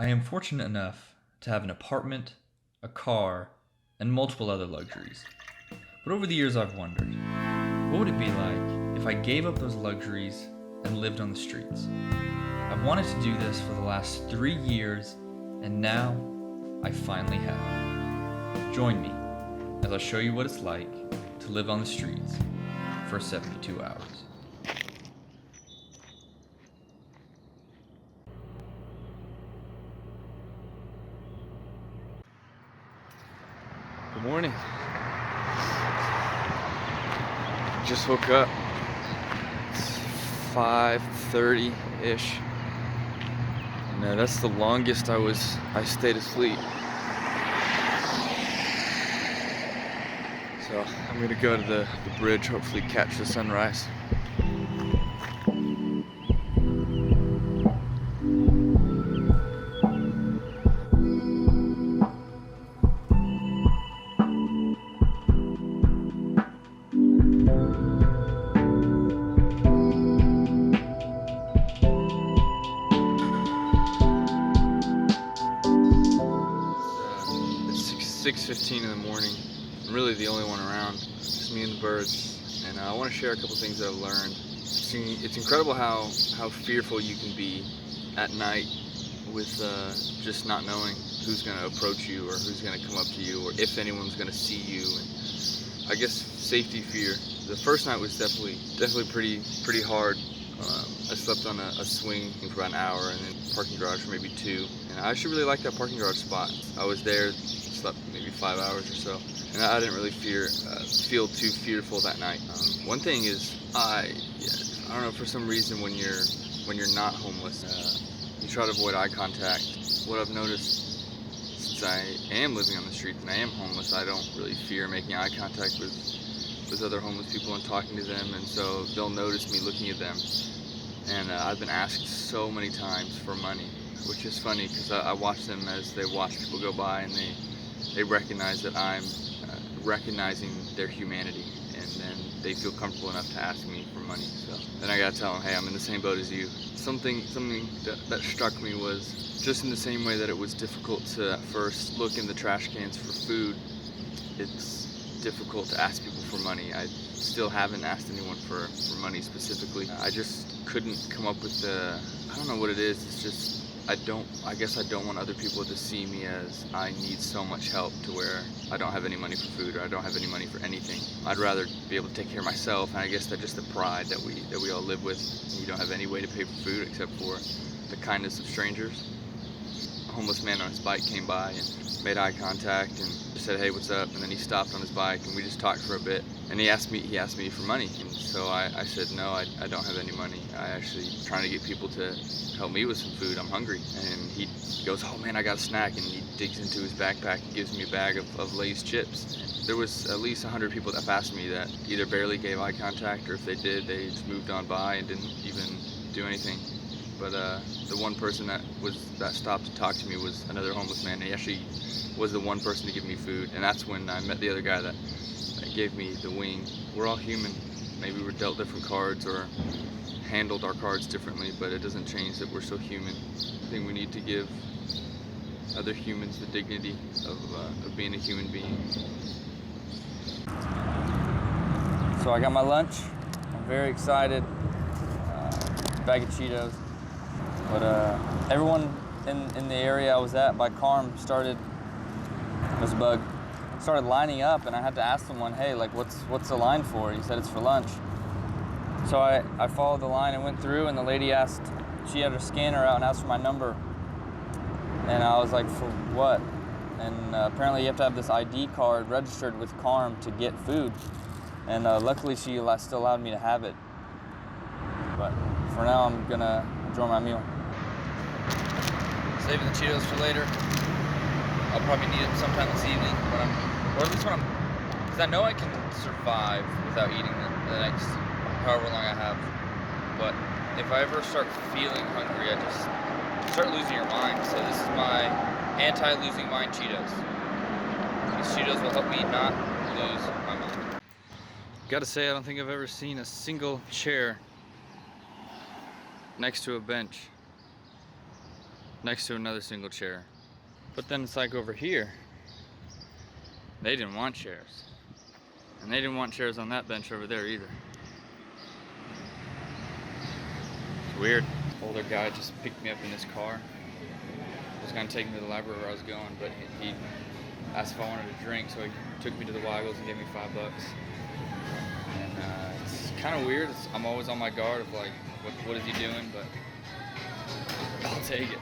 I am fortunate enough to have an apartment, a car, and multiple other luxuries. But over the years, I've wondered, what would it be like if I gave up those luxuries and lived on the streets? I've wanted to do this for the last 3 years, and now I finally have. Join me as I show you what it's like to live on the streets for 72 hours. Good morning. Just woke up. It's 5:30-ish. No, that's the longest I stayed asleep. So I'm gonna go to the bridge, hopefully catch the sunrise. It's 6:15 in the morning. I'm really the only one around. Just me and the birds. And I want to share a couple things that I've learned. It's incredible how fearful you can be at night with just not knowing who's going to approach you or who's going to come up to you or if anyone's going to see you. And I guess safety fear. The first night was definitely pretty hard. I slept on a swing for about an hour and then parking garage for maybe 2. And I actually really like that parking garage spot. I was there, slept maybe 5 hours or so, and I didn't really feel too fearful that night. One thing is, I don't know, for some reason when you're not homeless, you try to avoid eye contact. What I've noticed since I am living on the streets and I am homeless, I don't really fear making eye contact with other homeless people and talking to them, and so they'll notice me looking at them. And I've been asked so many times for money, which is funny because I watch them as they watch people go by, and they recognize that I'm recognizing their humanity, and then they feel comfortable enough to ask me for money. So then I gotta tell them, hey, I'm in the same boat as you. Something that struck me was just in the same way that it was difficult to at first look in the trash cans for food, it's difficult to ask people for money. I still haven't asked anyone for money specifically. I just couldn't come up with I don't know what it is. It's just I guess I don't want other people to see me as I need so much help to where I don't have any money for food or I don't have any money for anything. I'd rather be able to take care of myself, and I guess that's just the pride that we all live with. You don't have any way to pay for food except for the kindness of strangers. A homeless man on his bike came by and made eye contact and said, hey, what's up? And then he stopped on his bike and we just talked for a bit. And he asked me for money. And so I said, no, I don't have any money. I actually trying to get people to help me with some food. I'm hungry. And he goes, oh man, I got a snack. And he digs into his backpack and gives me a bag of Lay's chips. And there was at least 100 people that passed me that either barely gave eye contact, or if they did, they just moved on by and didn't even do anything. But the one person that stopped to talk to me was another homeless man. He actually was the one person to give me food, and that's when I met the other guy that gave me the wing. We're all human. Maybe we're dealt different cards or handled our cards differently, but it doesn't change that we're still human. I think we need to give other humans the dignity of being a human being. So I got my lunch. I'm very excited. Bag of Cheetos. But everyone in the area I was at by Carm started lining up, and I had to ask someone, hey, like, what's the line for? He said it's for lunch. So I followed the line and went through, and the lady asked, she had her scanner out and asked for my number. And I was like, for what? And apparently you have to have this ID card registered with Carm to get food. And luckily she still allowed me to have it. But for now, I'm gonna enjoy my meal. Saving the Cheetos for later. I'll probably need them sometime this evening, or at least when because I know I can survive without eating the next however long I have. But if I ever start feeling hungry, I just start losing your mind. So this is my anti-losing mind Cheetos. These Cheetos will help me not lose my mind. Gotta say, I don't think I've ever seen a single chair next to a bench. next to another single chair. But then it's like over here, they didn't want chairs. And they didn't want chairs on that bench over there either. It's weird. Older guy just picked me up in his car. He was gonna take me to the library where I was going, but he asked if I wanted a drink, so he took me to the Wiggles and gave me $5. And it's kind of weird. I'm always on my guard of like, what is he doing? But I'll take it.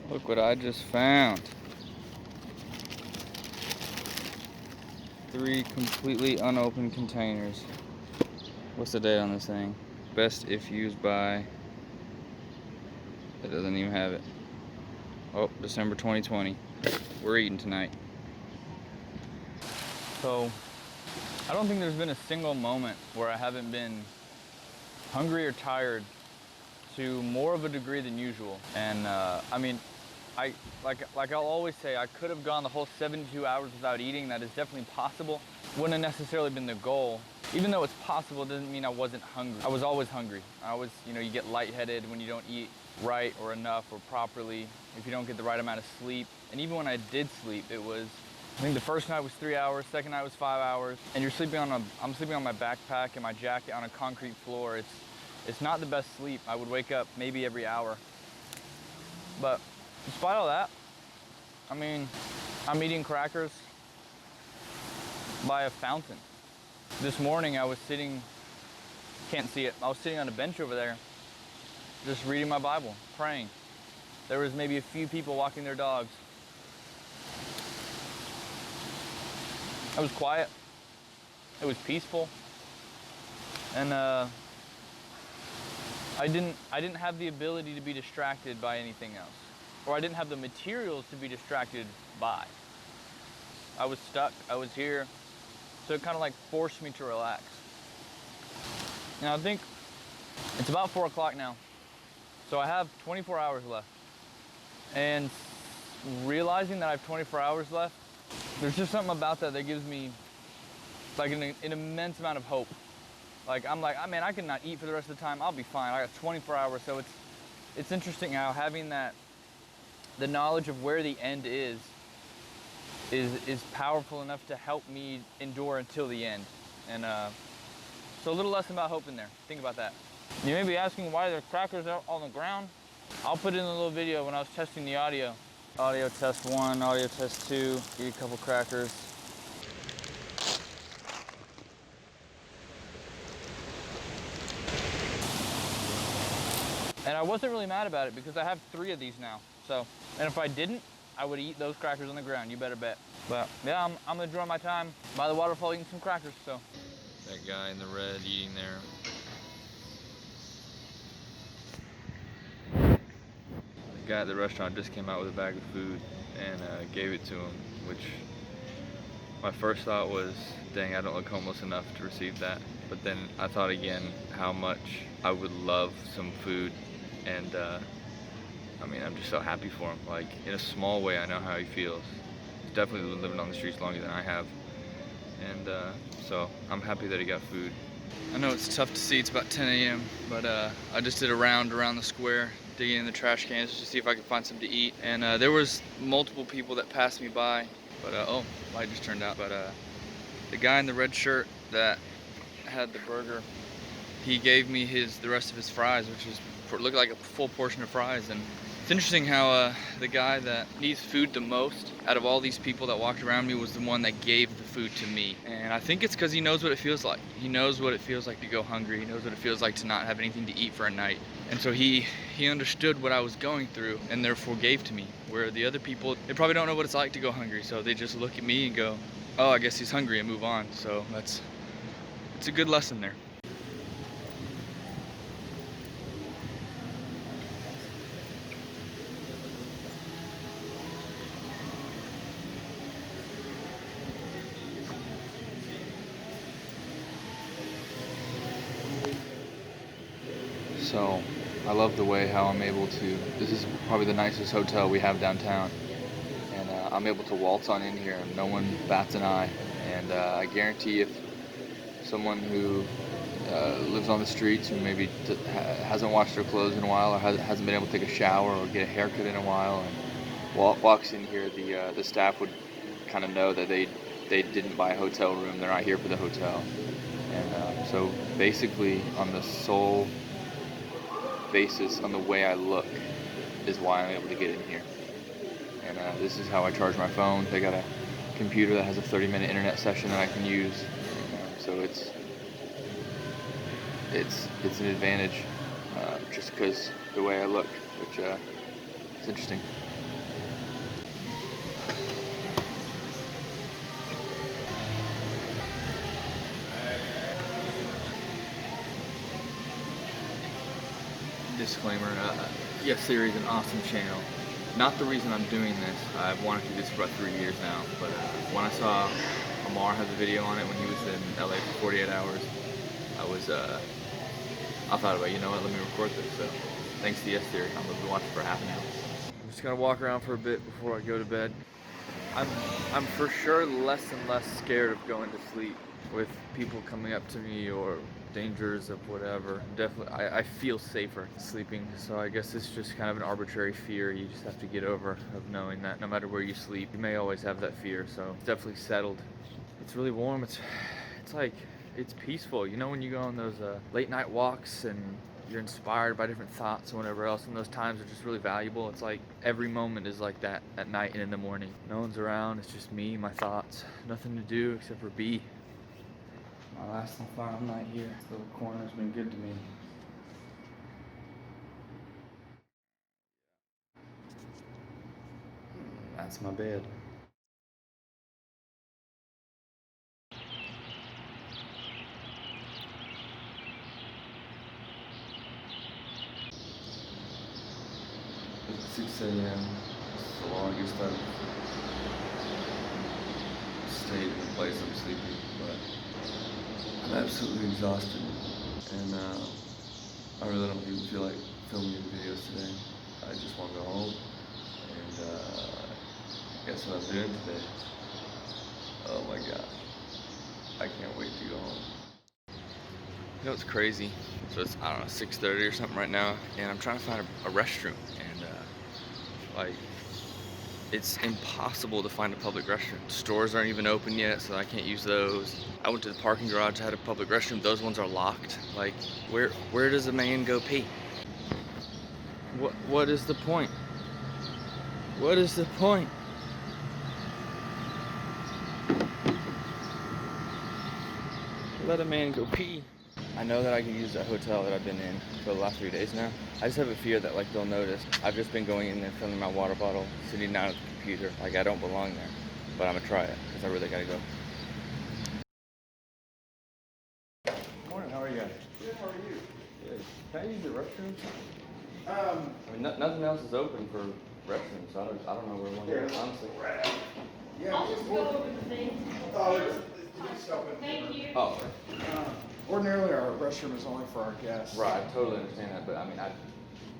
Look what I just found. 3 completely unopened containers. What's the date on this thing? Best if used by... It doesn't even have it. Oh, December 2020. We're eating tonight. So, I don't think there's been a single moment where I haven't been hungry or tired to more of a degree than usual. And I mean, like I'll always say, I could have gone the whole 72 hours without eating. That is definitely possible. Wouldn't have necessarily been the goal. Even though it's possible, it doesn't mean I wasn't hungry. I was always hungry. You get lightheaded when you don't eat right or enough or properly, if you don't get the right amount of sleep. And even when I did sleep, it was, I think the first night was 3 hours, second night was 5 hours. And I'm sleeping on my backpack and my jacket on a concrete floor. It's not the best sleep. I would wake up maybe every hour. But despite all that, I mean, I'm eating crackers by a fountain. This morning I was sitting, can't see it, I was sitting on a bench over there, just reading my Bible, praying. There was maybe a few people walking their dogs. It was quiet, it was peaceful, and I didn't have the ability to be distracted by anything else. Or I didn't have the materials to be distracted by. I was stuck, I was here, so it kind of like forced me to relax. And I think it's about 4 o'clock now, so I have 24 hours left. And realizing that I have 24 hours left, there's just something about that that gives me like an immense amount of hope. Like, I'm like, oh, man, I can not eat for the rest of the time, I'll be fine. I got 24 hours, so it's interesting how having that, the knowledge of where the end is powerful enough to help me endure until the end. And so a little lesson about hope in there. Think about that. You may be asking why there are crackers out on the ground. I'll put in a little video when I was testing the audio. Audio test 1, audio test 2, eat a couple crackers. And I wasn't really mad about it because I have 3 of these now. So, and if I didn't, I would eat those crackers on the ground, you better bet. But yeah, I'm enjoying my time by the waterfall eating some crackers, so. That guy in the red eating there. The guy at the restaurant just came out with a bag of food and gave it to him, which my first thought was, dang, I don't look homeless enough to receive that. But then I thought again how much I would love some food, and I mean, I'm just so happy for him. Like, in a small way, I know how he feels. He's definitely been living on the streets longer than I have. And so I'm happy that he got food. I know it's tough to see, it's about 10 a.m., but I just did a round around the square digging in the trash cans just to see if I could find something to eat. And there was multiple people that passed me by, but oh, light just turned out. But the guy in the red shirt that had the burger, he gave me the rest of his fries, which looked like a full portion of fries. And it's interesting how the guy that needs food the most out of all these people that walked around me was the one that gave the food to me. And I think it's because he knows what it feels like. He knows what it feels like to go hungry. He knows what it feels like to not have anything to eat for a night. And so he understood what I was going through and therefore gave to me. Where the other people, they probably don't know what it's like to go hungry. So they just look at me and go, oh, I guess he's hungry, and move on. So it's a good lesson there. So I love the way how I'm able to, this is probably the nicest hotel we have downtown, and I'm able to waltz on in here and no one bats an eye. And I guarantee if someone who lives on the streets, who maybe hasn't washed their clothes in a while, or hasn't been able to take a shower or get a haircut in a while, and walks in here, the staff would kind of know that they didn't buy a hotel room. They're not here for the hotel. And so basically, on the sole basis, on the way I look, is why I'm able to get in here. And this is how I charge my phone. They got a computer that has a 30-minute internet session that I can use. So it's an advantage, just because the way I look, which is interesting. Disclaimer, Yes Theory is an awesome channel. Not the reason I'm doing this. I've wanted to do this for about 3 years now, but when I saw Amar have a video on it when he was in LA for 48 hours, I thought about, you know what, let me record this. So thanks to Yes Theory, I'm gonna be watching for half an hour. I'm just gonna walk around for a bit before I go to bed. I'm for sure less and less scared of going to sleep with people coming up to me or dangers of whatever. Definitely, I feel safer sleeping. So I guess it's just kind of an arbitrary fear you just have to get over, of knowing that no matter where you sleep, you may always have that fear. So it's definitely settled. It's really warm. It's like, it's peaceful. You know, when you go on those late night walks and you're inspired by different thoughts and whatever else, and those times are just really valuable. It's like every moment is like that at night and in the morning. No one's around. It's just me, my thoughts. Nothing to do except for be. My last and final night here. This little corner's been good to me. That's my bed. It's 6 a.m. It's the longest I've stayed in the place I'm sleeping, but I'm absolutely exhausted, and I really don't even feel like filming any videos today. I just want to go home, and guess what I'm doing today? Oh my gosh, I can't wait to go home. You know, it's crazy. So it's, I don't know, 6:30 or something right now, and I'm trying to find a restroom, and like, it's impossible to find a public restroom. Stores aren't even open yet, so I can't use those. I went to the parking garage, had a public restroom. Those ones are locked. Like, where does a man go pee? What is the point? What is the point? Let a man go pee. I know that I can use that hotel that I've been in for the last 3 days now. I just have a fear that, like, they'll notice. I've just been going in there, filling my water bottle, sitting down at the computer. Like, I don't belong there. But I'm gonna try it, because I really gotta go. Morning, how are you guys? Good, how are you? Good. Can I use the restroom? I mean, nothing else is open for restrooms, so I don't know where one is, honestly. Yeah, I'll just go over the thing. Oh, it's open. Thank you. Oh, Ordinarily, our restroom is only for our guests. right, I totally understand that, but I mean,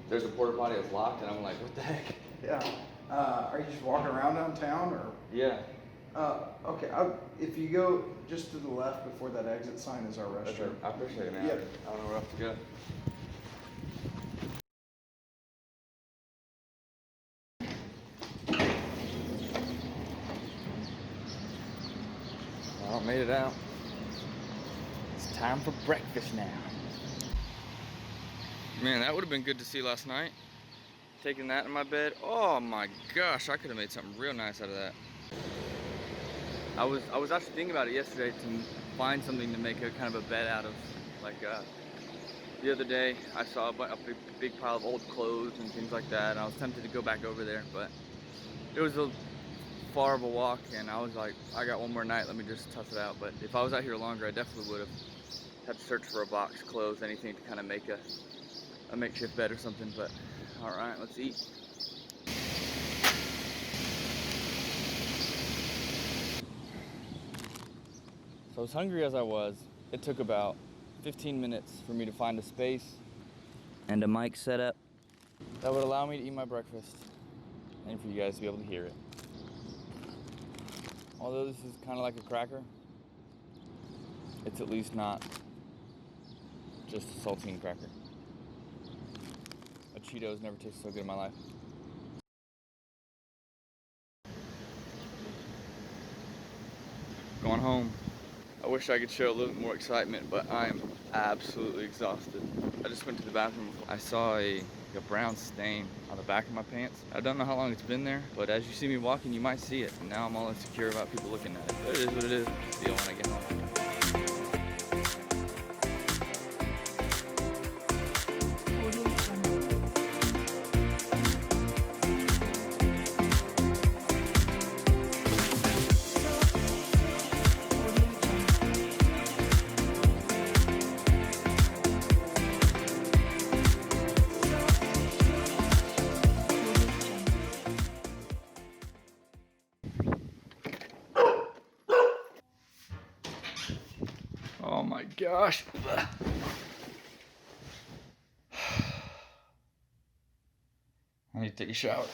there's a porta potty that's locked, and I'm like, what the heck? Yeah. Are you just walking around downtown, or? Yeah. Okay, if you go just to the left before that exit sign is our restroom. I appreciate it, man. Yeah. I don't know where else to go. made it out. It's time for breakfast now. Man, that would have been good to see last night. Taking that in my bed. Oh my gosh, I could have made something real nice out of that. I was actually thinking about it yesterday to find something to make a kind of a bed out of. Like the other day, I saw a big pile of old clothes and things like that, and I was tempted to go back over there, but it was a far of a walk, and I was like, I got one more night, let me just tough it out. But if I was out here longer, I definitely would have had to search for a box, clothes, anything to kind of make a makeshift bed or something. But all right, let's eat. So as hungry as I was, it took about 15 minutes for me to find a space and a mic setup that would allow me to eat my breakfast and for you guys to be able to hear it. Although this is kind of like a cracker, it's at least not just a saltine cracker. A Cheetos never tasted so good in my life. Going home. I wish I could show a little bit more excitement, but I am absolutely exhausted. I just went to the bathroom. I saw a brown stain on the back of my pants. I don't know how long it's been there, but as you see me walking, you might see it. And now I'm all insecure about people looking at it. But it is what it is. Deal when I get home. Oh my gosh. I need to take a shower.